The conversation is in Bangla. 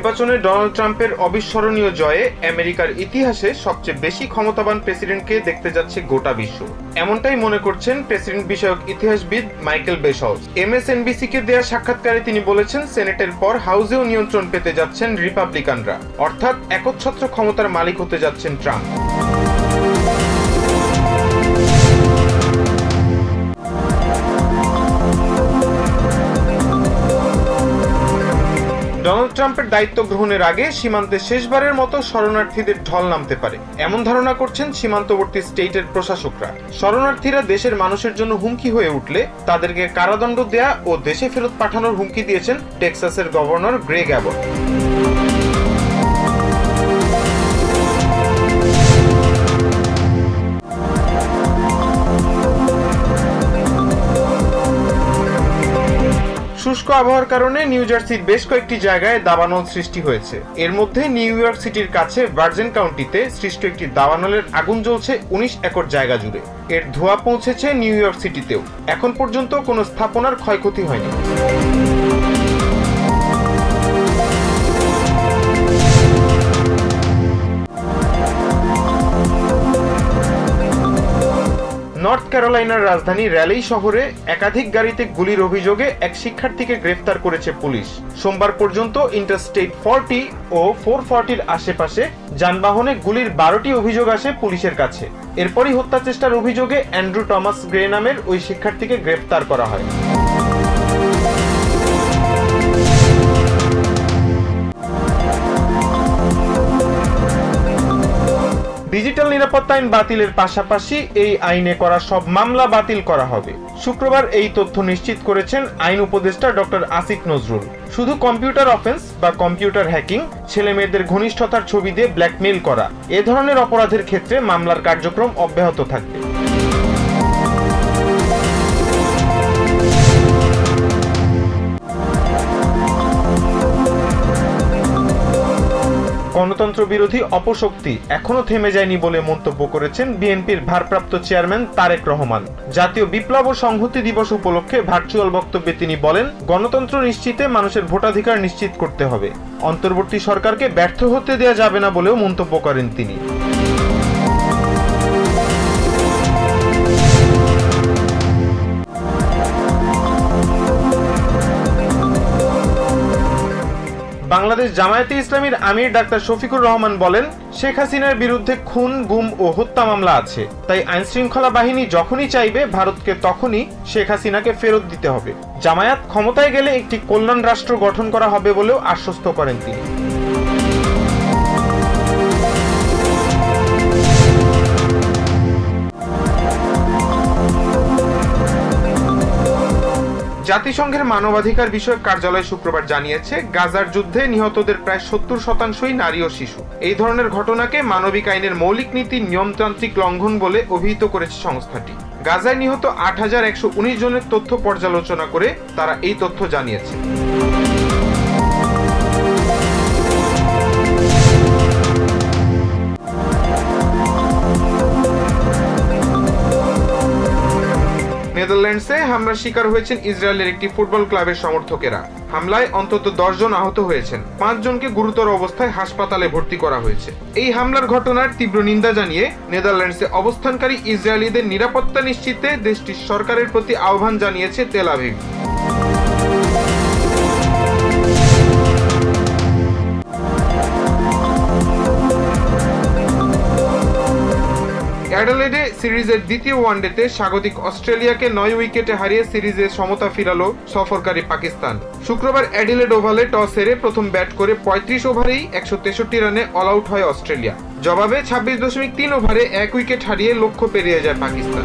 নির্বাচনে ডোনাল্ড ট্রাম্পের অবিস্মরণীয় জয়ে আমেরিকার ইতিহাসে সবচেয়ে বেশি ক্ষমতাবান প্রেসিডেন্টকে দেখতে যাচ্ছে গোটা বিশ্ব। এমনটাই মনে করছেন প্রেসিডেন্ট বিষয়ক ইতিহাসবিদ মাইকেল বেশাউস। MSNBC-কে দেয়া সাক্ষাৎকারে তিনি বলেছেন, সেনেটের পর হাউসেও নিয়ন্ত্রণ পেতে যাচ্ছেন রিপাবলিকানরা, অর্থাৎ একচ্ছত্র ক্ষমতার মালিক হতে যাচ্ছেন ট্রাম্প। ডোনাল্ড ট্রাম্পের দায়িত্ব গ্রহণের আগে সীমান্তে শেষবারের মতো শরণার্থীদের ঢল নামতে পারে, এমন ধারণা করছেন সীমান্তবর্তী স্টেটের প্রশাসকরা। শরণার্থীরা দেশের মানুষের জন্য হুমকি হয়ে উঠলে তাদেরকে কারাদণ্ড দেয়া ও দেশে ফেরত পাঠানোর হুমকি দিয়েছেন টেক্সাসের গভর্নর গ্রেগ অ্যাবট। শুষ্ক আবহাওয়ার কারণে নিউ জার্সির বেশ কয়েকটি জায়গায় দাবানল সৃষ্টি হয়েছে। এর মধ্যে নিউ ইয়র্ক সিটির কাছে ভার্জিন কাউন্টিতে সৃষ্ট একটি দাবানলের আগুন জ্বলছে 19 একর জায়গা জুড়ে। এর ধোঁয়া পৌঁছেছে নিউ ইয়র্ক সিটিতেও। এখন পর্যন্ত কোনো স্থাপনার ক্ষয়ক্ষতি হয়নি। নর্থ ক্যারোলাইনার রাজধানী র্যালি শহরে একাধিক গাড়িতে গুলির অভিযোগে এক শিক্ষার্থীকে গ্রেফতার করেছে পুলিশ। সোমবার পর্যন্ত ইন্টারস্টেট 40 ও 440-র আশেপাশে যানবাহনে গুলির 12টি অভিযোগ আসে পুলিশের কাছে। এরপরই হত্যা চেষ্টার অভিযোগে অ্যান্ড্রু টমাস গ্রে নামের ওই শিক্ষার্থীকে গ্রেফতার করা হয়। ডিজিটাল নিরাপত্তা আইন বাতিলের পাশাপাশি এই আইনে করা সব মামলা বাতিল করা হবে। শুক্রবার এই তথ্য নিশ্চিত করেছেন আইন উপদেষ্টা ডক্টর আসিফ নজরুল। শুধু কম্পিউটার অফেন্স বা কম্পিউটার হ্যাকিং, ছেলে মেয়েদের ঘনিষ্ঠতার ছবি দিয়ে ব্ল্যাকমেইল করা, এ ধরনের অপরাধের ক্ষেত্রে মামলার কার্যক্রম অব্যাহত থাকবে। গণতন্ত্র বিরোধী অপশক্তি এখনো থেমে যায়নি বলে মন্তব্য করেছেন বিএনপির ভারপ্রাপ্ত চেয়ারম্যান তারেক রহমান। জাতীয় বিপ্লব ও সংহতি দিবস উপলক্ষে ভার্চুয়াল বক্তব্যে তিনি বলেন, গণতন্ত্র নিশ্চিতে মানুষের ভোটাধিকার নিশ্চিত করতে হবে। অন্তর্বর্তী সরকারকে ব্যর্থ হতে দেওয়া যাবে না বলেও মন্তব্য করেন তিনি। বাংলাদেশ জামায়াতে ইসলামীর আমির ডাক্তার শফিকুর রহমান বলেন, শেখ হাসিনার বিরুদ্ধে খুন, গুম ও হত্যা মামলা আছে, তাই আইনশৃঙ্খলা বাহিনী যখনই চাইবে ভারতকে তখনই শেখ হাসিনাকে ফেরত দিতে হবে। জামায়াত ক্ষমতায় গেলে একটি কল্যাণ রাষ্ট্র গঠন করা হবে বলেও আশ্বস্ত করেন তিনি। জাতিসংঘের মানবাধিকার বিষয়ক কার্যালয় শুক্রবার জানিয়েছে, গাজার যুদ্ধে নিহতদের প্রায় 70% নারী ও শিশু। এই ধরনের ঘটনাকে মানবিক আইনের মৌলিক নীতির নিয়মতান্ত্রিক লঙ্ঘন বলে অভিহিত করেছে সংস্থাটি। গাজায় নিহত 8119 জনের তথ্য পর্যালোচনা করে তারা এই তথ্য জানিয়েছে। নেদারল্যান্ডসে হামলার শিকার হয়েছেন ইসরায়েলের একটি ফুটবল ক্লাবের সমর্থকেরা। হামলায় অন্তত 10 জন আহত হয়েছেন, 5 জনকে গুরুতর অবস্থায় হাসপাতালে ভর্তি করা হয়েছে। এই হামলার ঘটনার তীব্র নিন্দা জানিয়ে নেদারল্যান্ডসে অবস্থানকারী ইসরায়েলিদের নিরাপত্তা নিশ্চিতে দেশটির সরকারের প্রতি আহ্বান জানিয়েছে তেল আভিভ। অ্যাডিলেডে সিরিজের দ্বিতীয় ওয়ানডেতে স্বাগতিক অস্ট্রেলিয়াকে 9 উইকেটে হারিয়ে সিরিজে সমতা ফিরালো সফরকারী পাকিস্তান। শুক্রবার অ্যাডিলেড ওভালে টস হেরে প্রথম ব্যাট করে 35 ওভারেই 163 রানে অল আউট হয় অস্ট্রেলিয়া। জবাবে 26.3 ওভারে 1 উইকেট হারিয়ে লক্ষ্য পেরিয়ে যায় পাকিস্তান।